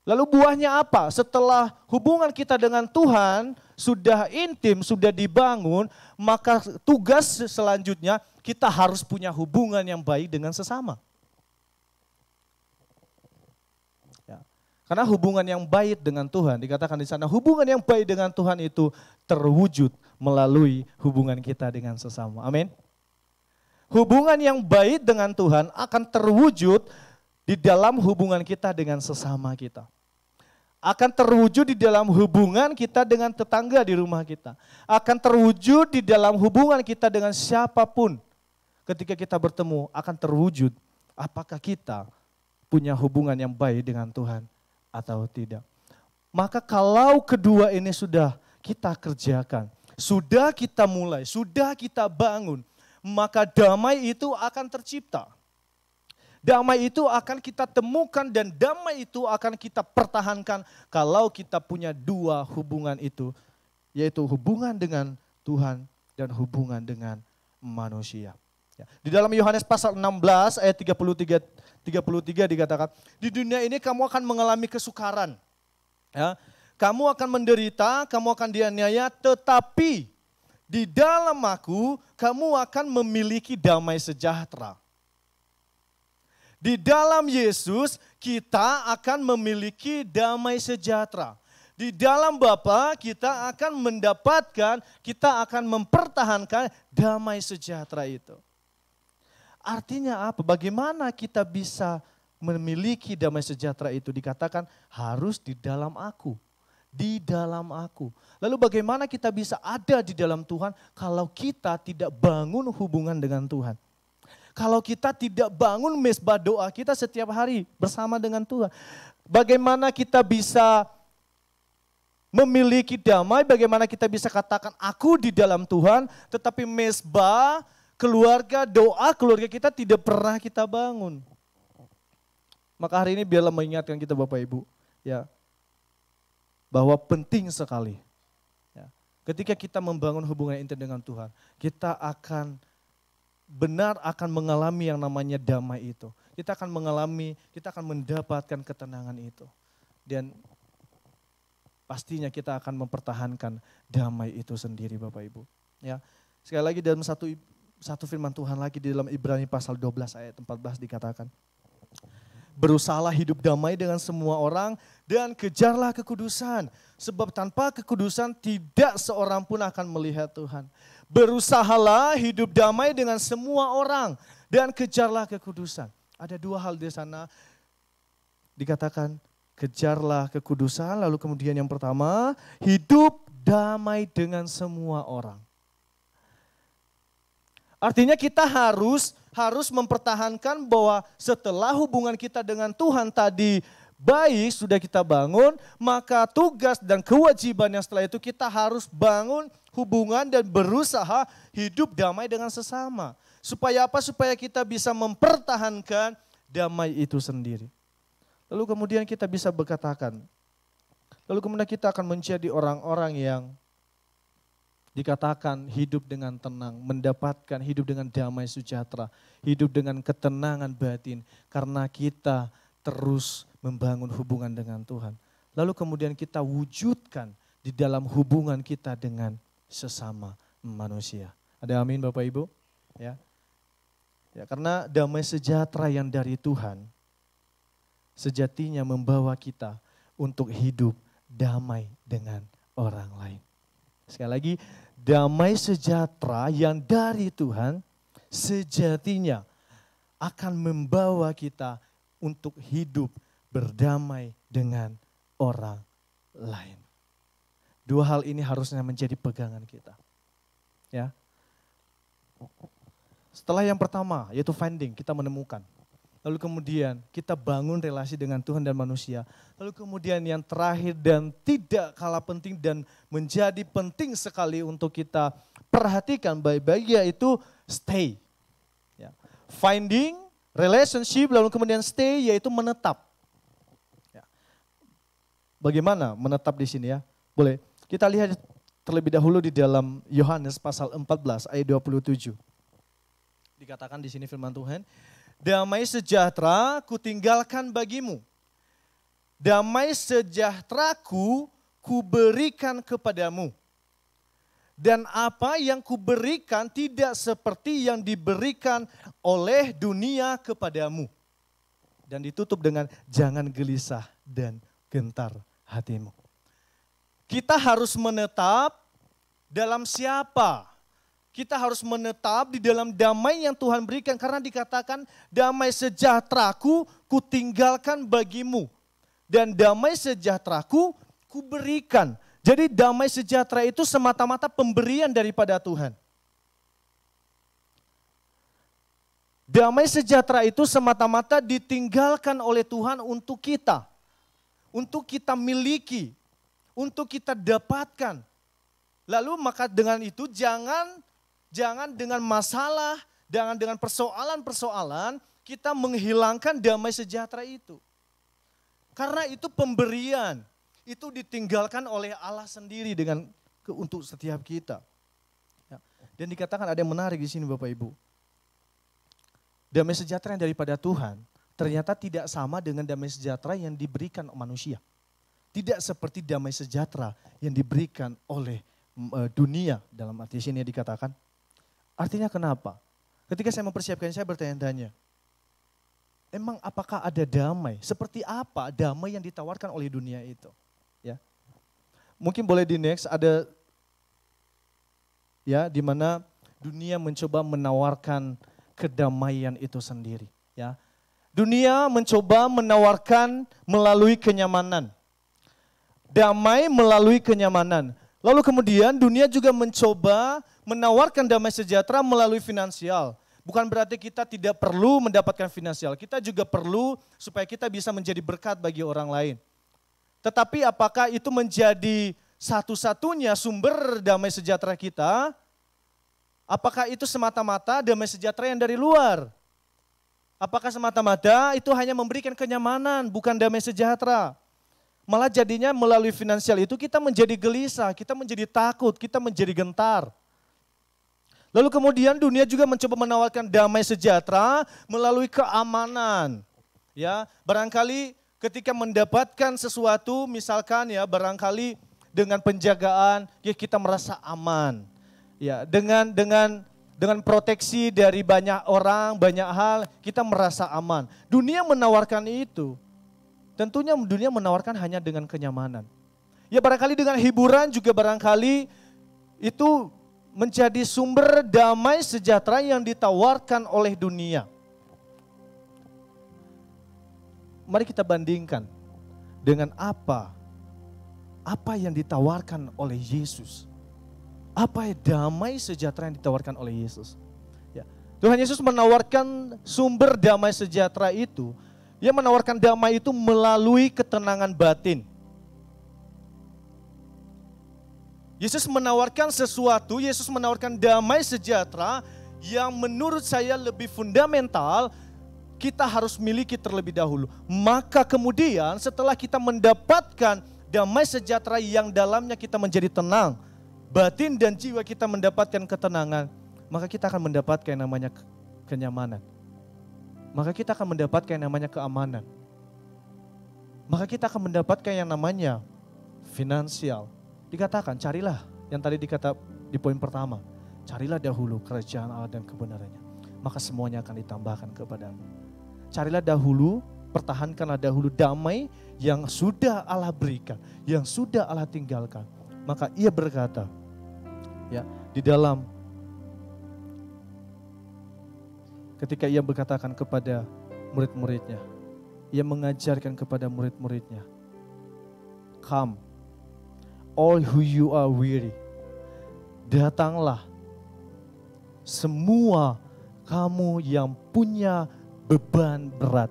Lalu buahnya apa? Setelah hubungan kita dengan Tuhan sudah intim, sudah dibangun, maka tugas selanjutnya kita harus punya hubungan yang baik dengan sesama. Ya. Karena hubungan yang baik dengan Tuhan, dikatakan di sana, hubungan yang baik dengan Tuhan itu terwujud melalui hubungan kita dengan sesama. Amin. Hubungan yang baik dengan Tuhan akan terwujud di dalam hubungan kita dengan sesama kita. Akan terwujud di dalam hubungan kita dengan tetangga di rumah kita. Akan terwujud di dalam hubungan kita dengan siapapun. Ketika kita bertemu akan terwujud apakah kita punya hubungan yang baik dengan Tuhan atau tidak. Maka kalau kedua ini sudah kita kerjakan, sudah kita mulai, sudah kita bangun, maka damai itu akan tercipta. Damai itu akan kita temukan dan damai itu akan kita pertahankan kalau kita punya dua hubungan itu. Yaitu hubungan dengan Tuhan dan hubungan dengan manusia. Ya. Di dalam Yohanes pasal 16 ayat 33 dikatakan, di dunia ini kamu akan mengalami kesukaran. Ya. Kamu akan menderita, kamu akan dianiaya, tetapi di dalam aku kamu akan memiliki damai sejahtera. Di dalam Yesus kita akan memiliki damai sejahtera. Di dalam Bapa kita akan mendapatkan, kita akan mempertahankan damai sejahtera itu. Artinya apa? Bagaimana kita bisa memiliki damai sejahtera itu? Dikatakan harus di dalam aku. Di dalam aku. Lalu bagaimana kita bisa ada di dalam Tuhan kalau kita tidak bangun hubungan dengan Tuhan? Kalau kita tidak bangun mesbah doa kita setiap hari bersama dengan Tuhan. Bagaimana kita bisa memiliki damai, bagaimana kita bisa katakan aku di dalam Tuhan, tetapi mesbah, keluarga, doa keluarga kita tidak pernah kita bangun. Maka hari ini biarlah mengingatkan kita Bapak Ibu, ya, bahwa penting sekali. Ya, ketika kita membangun hubungan intim dengan Tuhan, kita akan mengalami yang namanya damai itu. Kita akan mendapatkan ketenangan itu. Dan pastinya kita akan mempertahankan damai itu sendiri Bapak Ibu. Ya. Sekali lagi dalam satu firman Tuhan lagi di dalam Ibrani pasal 12 ayat 14 dikatakan, berusahalah hidup damai dengan semua orang dan kejarlah kekudusan. Sebab tanpa kekudusan tidak seorang pun akan melihat Tuhan. Berusahalah hidup damai dengan semua orang dan kejarlah kekudusan. Ada dua hal di sana dikatakan kejarlah kekudusan, lalu kemudian yang pertama hidup damai dengan semua orang. Artinya kita harus mempertahankan bahwa setelah hubungan kita dengan Tuhan tadi baik sudah kita bangun, maka tugas dan kewajiban yang setelah itu kita harus bangun hubungan dan berusaha hidup damai dengan sesama. Supaya apa? Supaya kita bisa mempertahankan damai itu sendiri. Lalu kemudian kita bisa berkatakan, lalu kemudian kita akan menjadi orang-orang yang dikatakan hidup dengan tenang, mendapatkan hidup dengan damai sejahtera, hidup dengan ketenangan batin karena kita terus membangun hubungan dengan Tuhan. Lalu kemudian kita wujudkan di dalam hubungan kita dengan sesama manusia. Ada amin Bapak Ibu? Ya. Ya, karena damai sejahtera yang dari Tuhan sejatinya membawa kita untuk hidup damai dengan orang lain. Sekali lagi, damai sejahtera yang dari Tuhan sejatinya akan membawa kita untuk hidup berdamai dengan orang lain. Dua hal ini harusnya menjadi pegangan kita. Ya. Setelah yang pertama, yaitu finding, kita menemukan. Lalu kemudian kita bangun relasi dengan Tuhan dan manusia. Lalu kemudian yang terakhir dan tidak kalah penting dan menjadi penting sekali untuk kita perhatikan baik-baik, yaitu stay. Ya. Finding, relationship, lalu kemudian stay, yaitu menetap. Ya. Bagaimana menetap di sini ya? Boleh, kita lihat terlebih dahulu di dalam Yohanes pasal 14 ayat 27. Dikatakan di sini firman Tuhan, damai sejahtera kutinggalkan bagimu. Damai sejahteraku kuberikan kepadamu. Dan apa yang kuberikan tidak seperti yang diberikan oleh dunia kepadamu. Dan ditutup dengan jangan gelisah dan gentar hatimu. Kita harus menetap dalam siapa? Kita harus menetap di dalam damai yang Tuhan berikan. Karena dikatakan damai sejahteraku kutinggalkan bagimu. Dan damai sejahteraku kuberikan. Jadi damai sejahtera itu semata-mata pemberian daripada Tuhan. Damai sejahtera itu semata-mata ditinggalkan oleh Tuhan untuk kita. Untuk kita miliki. Untuk kita dapatkan. Lalu maka dengan itu jangan dengan masalah, jangan dengan persoalan-persoalan kita menghilangkan damai sejahtera itu. Karena itu pemberian, itu ditinggalkan oleh Allah sendiri untuk setiap kita. Ya. Dan dikatakan ada yang menarik di sini Bapak Ibu. Damai sejahtera yang daripada Tuhan ternyata tidak sama dengan damai sejahtera yang diberikan manusia. Tidak seperti damai sejahtera yang diberikan oleh dunia, dalam arti sini dikatakan. Artinya kenapa? Ketika saya mempersiapkan, saya bertanya-tanya, emang apakah ada damai? Seperti apa damai yang ditawarkan oleh dunia itu? Ya, mungkin boleh di next, ada ya di mana dunia mencoba menawarkan kedamaian itu sendiri. Ya, dunia mencoba menawarkan melalui kenyamanan, damai melalui kenyamanan. Lalu kemudian dunia juga mencoba menawarkan damai sejahtera melalui finansial. Bukan berarti kita tidak perlu mendapatkan finansial. Kita juga perlu supaya kita bisa menjadi berkat bagi orang lain. Tetapi apakah itu menjadi satu-satunya sumber damai sejahtera kita? Apakah itu semata-mata damai sejahtera yang dari luar? Apakah semata-mata itu hanya memberikan kenyamanan, bukan damai sejahtera? Malah jadinya melalui finansial itu kita menjadi gelisah, kita menjadi takut, kita menjadi gentar. Lalu kemudian dunia juga mencoba menawarkan damai sejahtera melalui keamanan. Ya, barangkali ketika mendapatkan sesuatu, misalkan ya barangkali dengan penjagaan ya kita merasa aman. Ya, dengan proteksi dari banyak orang, banyak hal, kita merasa aman. Dunia menawarkan itu. Tentunya dunia menawarkan hanya dengan kenyamanan. Ya barangkali dengan hiburan juga barangkali itu menjadi sumber damai sejahtera yang ditawarkan oleh dunia. Mari kita bandingkan dengan apa yang ditawarkan oleh Yesus. Apa damai sejahtera yang ditawarkan oleh Yesus. Ya. Tuhan Yesus menawarkan sumber damai sejahtera itu. Dia menawarkan damai itu melalui ketenangan batin. Yesus menawarkan sesuatu, Yesus menawarkan damai sejahtera yang menurut saya lebih fundamental, kita harus miliki terlebih dahulu. Maka kemudian setelah kita mendapatkan damai sejahtera yang dalamnya kita menjadi tenang, batin dan jiwa kita mendapatkan ketenangan, maka kita akan mendapatkan yang namanya kenyamanan. Maka kita akan mendapatkan yang namanya keamanan. Maka kita akan mendapatkan yang namanya finansial. Dikatakan carilah, yang tadi dikata di poin pertama, carilah dahulu kerajaan Allah dan kebenarannya. maka semuanya akan ditambahkan kepadamu. Carilah dahulu, pertahankanlah dahulu damai yang sudah Allah berikan, yang sudah Allah tinggalkan. Maka ia berkata, ya, di dalam ketika ia berkatakan kepada murid-muridnya, ia mengajarkan kepada murid-muridnya, "Come, all who you are weary, datanglah semua kamu yang punya beban berat,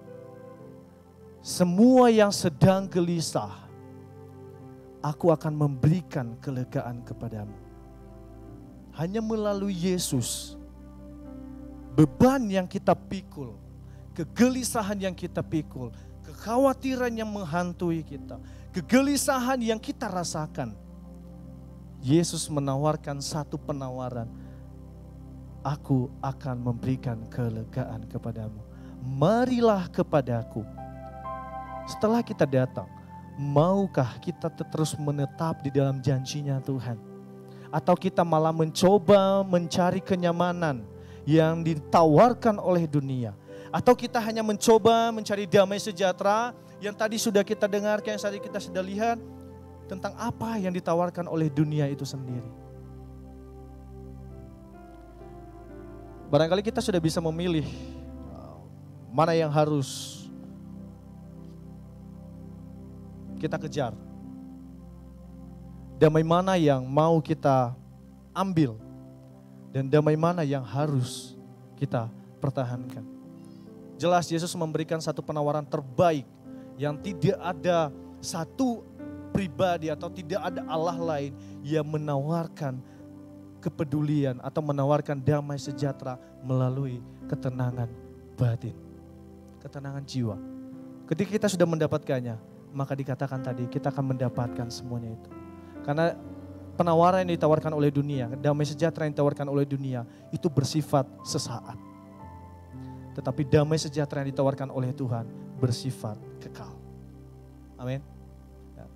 semua yang sedang gelisah, aku akan memberikan kelegaan kepadamu." Hanya melalui Yesus, beban yang kita pikul, kegelisahan yang kita pikul, kekhawatiran yang menghantui kita, kegelisahan yang kita rasakan, Yesus menawarkan satu penawaran, "Aku akan memberikan kelegaan kepadamu. Marilah kepadaku." Setelah kita datang, maukah kita terus menetap di dalam janjinya Tuhan? Atau kita malah mencoba mencari kenyamanan yang ditawarkan oleh dunia? Atau kita hanya mencoba mencari damai sejahtera yang tadi sudah kita dengarkan, yang tadi kita sudah lihat tentang apa yang ditawarkan oleh dunia itu sendiri. Barangkali kita sudah bisa memilih mana yang harus kita kejar. Damai mana yang mau kita ambil dan damai mana yang harus kita pertahankan. Jelas Yesus memberikan satu penawaran terbaik yang tidak ada satu pribadi atau tidak ada Allah lain yang menawarkan kepedulian atau menawarkan damai sejahtera melalui ketenangan batin, ketenangan jiwa. Ketika kita sudah mendapatkannya, maka dikatakan tadi kita akan mendapatkan semuanya itu. Karena penawaran yang ditawarkan oleh dunia, damai sejahtera yang ditawarkan oleh dunia itu bersifat sesaat. Tetapi damai sejahtera yang ditawarkan oleh Tuhan bersifat kekal. Amin. Ya.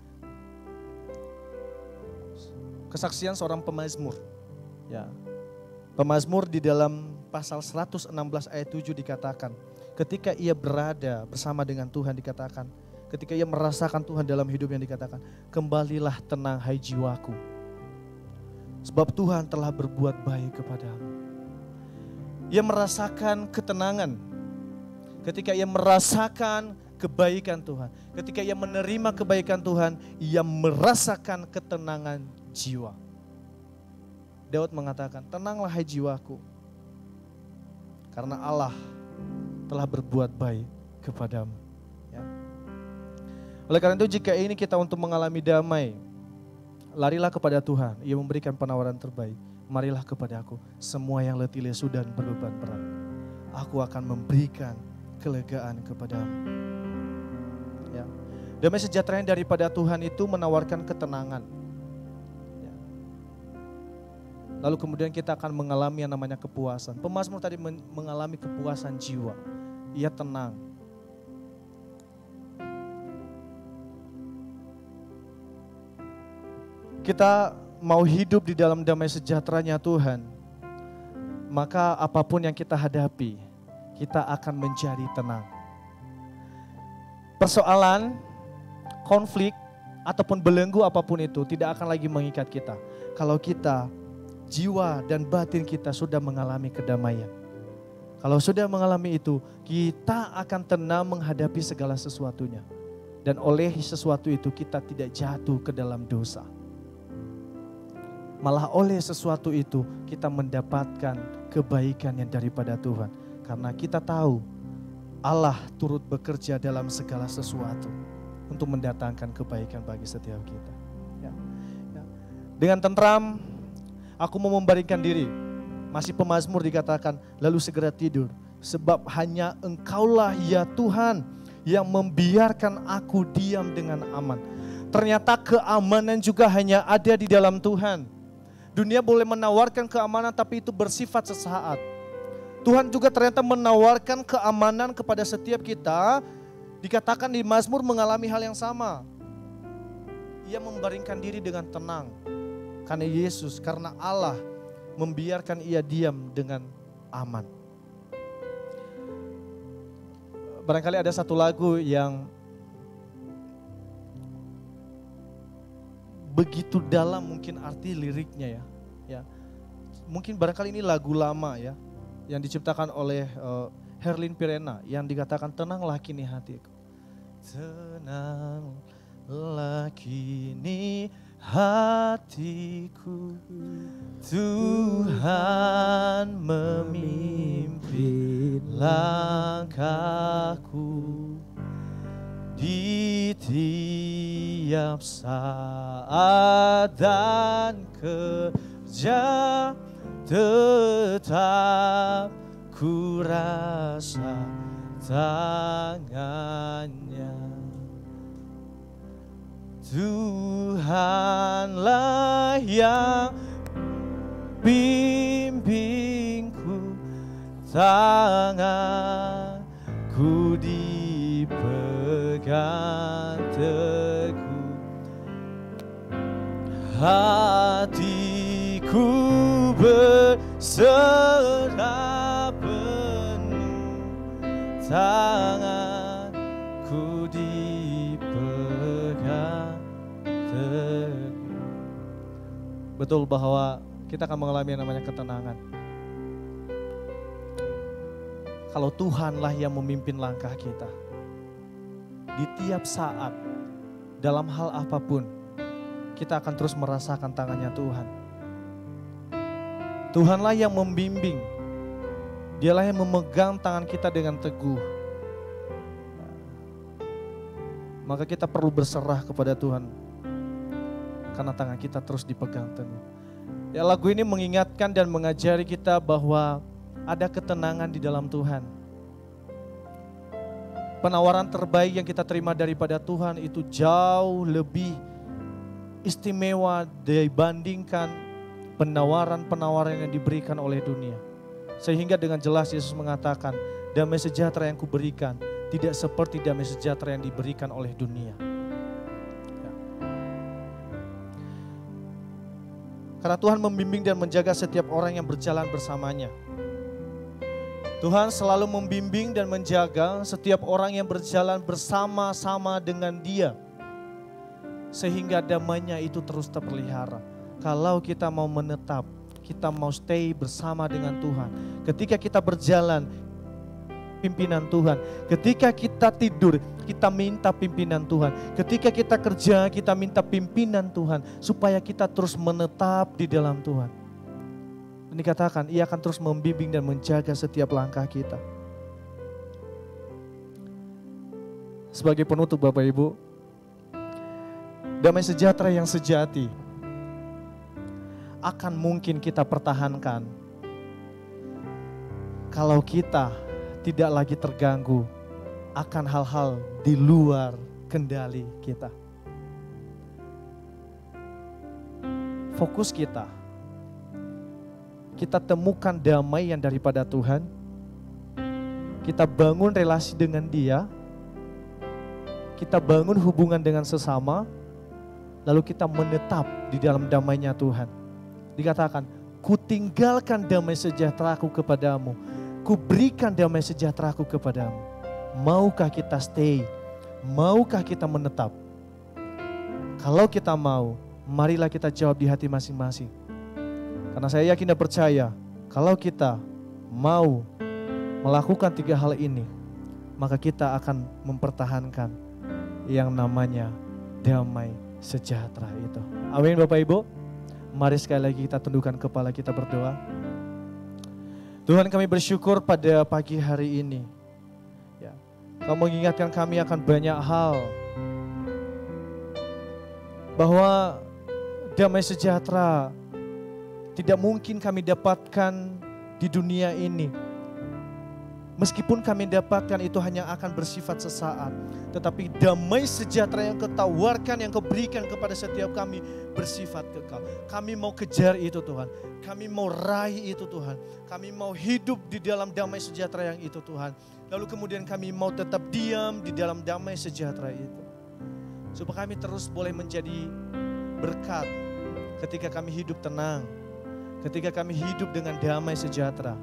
Kesaksian seorang pemazmur. Ya. Pemazmur di dalam pasal 116 ayat 7 dikatakan, ketika ia berada bersama dengan Tuhan dikatakan, ketika ia merasakan Tuhan dalam hidupnya dikatakan, "Kembalilah tenang hai jiwaku, sebab Tuhan telah berbuat baik kepadamu." Ia merasakan ketenangan ketika ia merasakan kebaikan Tuhan. Ketika ia menerima kebaikan Tuhan, ia merasakan ketenangan jiwa. Daud mengatakan, "Tenanglah hai jiwaku, karena Allah telah berbuat baik kepadamu." Ya. Oleh karena itu jika ini kita untuk mengalami damai, larilah kepada Tuhan. Ia memberikan penawaran terbaik. "Marilah kepadaku semua yang letih lesu dan berbeban berat. Aku akan memberikan kelegaan kepadamu." Ya. Damai sejahtera yang daripada Tuhan itu menawarkan ketenangan. Ya. Lalu kemudian kita akan mengalami yang namanya kepuasan. Pemazmur tadi mengalami kepuasan jiwa. Ia tenang. Kita mau hidup di dalam damai sejahteranya Tuhan, maka apapun yang kita hadapi, kita akan menjadi tenang. Persoalan, konflik, ataupun belenggu apapun itu tidak akan lagi mengikat kita. Kalau kita, jiwa dan batin kita sudah mengalami kedamaian. Kalau sudah mengalami itu, kita akan tenang menghadapi segala sesuatunya. Dan oleh sesuatu itu kita tidak jatuh ke dalam dosa. Malah oleh sesuatu itu kita mendapatkan kebaikan yang daripada Tuhan. Karena kita tahu Allah turut bekerja dalam segala sesuatu untuk mendatangkan kebaikan bagi setiap kita. Ya. Ya. Dengan tentram, aku mau membaringkan diri. Masih pemazmur dikatakan, lalu segera tidur. Sebab hanya Engkaulah ya Tuhan yang membiarkan aku diam dengan aman. Ternyata keamanan juga hanya ada di dalam Tuhan. Dunia boleh menawarkan keamanan tapi itu bersifat sesaat. Tuhan juga ternyata menawarkan keamanan kepada setiap kita. Dikatakan di Mazmur mengalami hal yang sama. Ia membaringkan diri dengan tenang. Karena Yesus, karena Allah membiarkan ia diam dengan aman. barangkali ada satu lagu yang begitu dalam mungkin arti liriknya ya. Ya. Mungkin barangkali ini lagu lama ya, yang diciptakan oleh Herlin Pirena yang dikatakan tenanglah kini hatiku. Tenanglah kini hatiku, Tuhan memimpin langkahku di tiap saat dan kerja tetap ku rasa tangannya. Tuhanlah yang bimbingku, tanganku dipegang teguh, hatiku berserah penuh, tanganku dipegang teguh. Betul bahwa kita akan mengalami yang namanya ketenangan kalau Tuhanlah yang memimpin langkah kita. Di tiap saat, dalam hal apapun, kita akan terus merasakan tangannya Tuhan. Tuhanlah yang membimbing. Dialah yang memegang tangan kita dengan teguh. Maka kita perlu berserah kepada Tuhan. Karena tangan kita terus dipegang teguh. Ya, lagu ini mengingatkan dan mengajari kita bahwa ada ketenangan di dalam Tuhan. Penawaran terbaik yang kita terima daripada Tuhan itu jauh lebih istimewa dibandingkan penawaran-penawaran yang diberikan oleh dunia. Sehingga dengan jelas Yesus mengatakan, damai sejahtera yang kuberikan tidak seperti damai sejahtera yang diberikan oleh dunia. Karena Tuhan membimbing dan menjaga setiap orang yang berjalan bersamanya. Tuhan selalu membimbing dan menjaga setiap orang yang berjalan bersama-sama dengan Dia. Sehingga damainya itu terus terpelihara. Kalau kita mau menetap, kita mau stay bersama dengan Tuhan. Ketika kita berjalan, pimpinan Tuhan. Ketika kita tidur, kita minta pimpinan Tuhan. Ketika kita kerja, kita minta pimpinan Tuhan. Supaya kita terus menetap di dalam Tuhan. Dan dikatakan, Ia akan terus membimbing dan menjaga setiap langkah kita. Sebagai penutup Bapak Ibu, damai sejahtera yang sejati akan mungkin kita pertahankan kalau kita tidak lagi terganggu akan hal-hal di luar kendali kita. Fokus kita temukan damai yang daripada Tuhan, kita bangun relasi dengan Dia, kita bangun hubungan dengan sesama, lalu kita menetap di dalam damainya Tuhan. Dikatakan, ku tinggalkan damai sejahteraku kepadamu, ku berikan damai sejahteraku kepadamu. Maukah kita stay? Maukah kita menetap? Kalau kita mau, marilah kita jawab di hati masing-masing. Karena saya yakin dan percaya, kalau kita mau melakukan 3 hal ini, maka kita akan mempertahankan yang namanya damai sejahtera itu. Amin Bapak Ibu. Mari sekali lagi kita tundukkan kepala, kita berdoa. Tuhan, kami bersyukur pada pagi hari ini. Ya, Kau mengingatkan kami akan banyak hal. Bahwa damai sejahtera tidak mungkin kami dapatkan di dunia ini. Meskipun kami dapatkan itu hanya akan bersifat sesaat. Tetapi damai sejahtera yang Kau tawarkan, yang Kau berikan kepada setiap kami bersifat kekal. Kami mau kejar itu Tuhan. Kami mau raih itu Tuhan. Kami mau hidup di dalam damai sejahtera yang itu Tuhan. Lalu kemudian kami mau tetap diam di dalam damai sejahtera itu. Supaya kami terus boleh menjadi berkat ketika kami hidup tenang. Ketika kami hidup dengan damai sejahtera,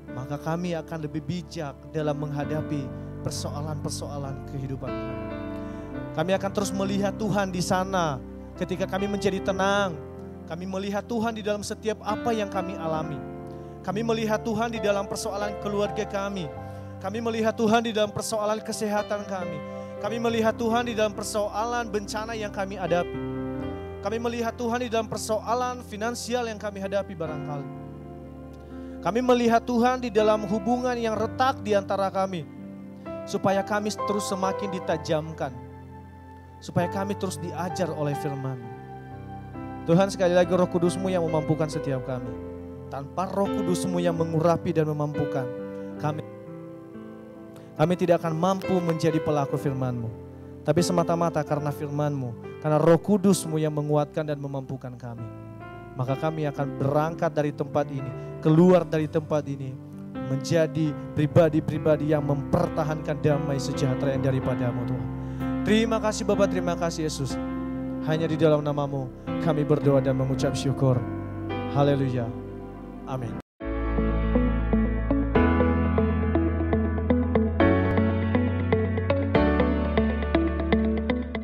maka kami akan lebih bijak dalam menghadapi persoalan-persoalan kehidupan kami. Kami akan terus melihat Tuhan di sana ketika kami menjadi tenang. Kami melihat Tuhan di dalam setiap apa yang kami alami. Kami melihat Tuhan di dalam persoalan keluarga kami. Kami melihat Tuhan di dalam persoalan kesehatan kami. Kami melihat Tuhan di dalam persoalan bencana yang kami hadapi. Kami melihat Tuhan di dalam persoalan finansial yang kami hadapi barangkali. Kami melihat Tuhan di dalam hubungan yang retak di antara kami. Supaya kami terus semakin ditajamkan. Supaya kami terus diajar oleh firman. Tuhan, sekali lagi Roh Kudus-Mu yang memampukan setiap kami. Tanpa Roh Kudus-Mu yang mengurapi dan memampukan, kami tidak akan mampu menjadi pelaku firman-Mu. Tapi semata-mata karena firman-Mu, karena Roh Kudus-Mu yang menguatkan dan memampukan kami. Maka kami akan berangkat dari tempat ini, keluar dari tempat ini, menjadi pribadi-pribadi yang mempertahankan damai sejahtera yang daripada-Mu, Tuhan. Terima kasih Bapa, terima kasih Yesus. Hanya di dalam nama-Mu kami berdoa dan mengucap syukur. Haleluya. Amin.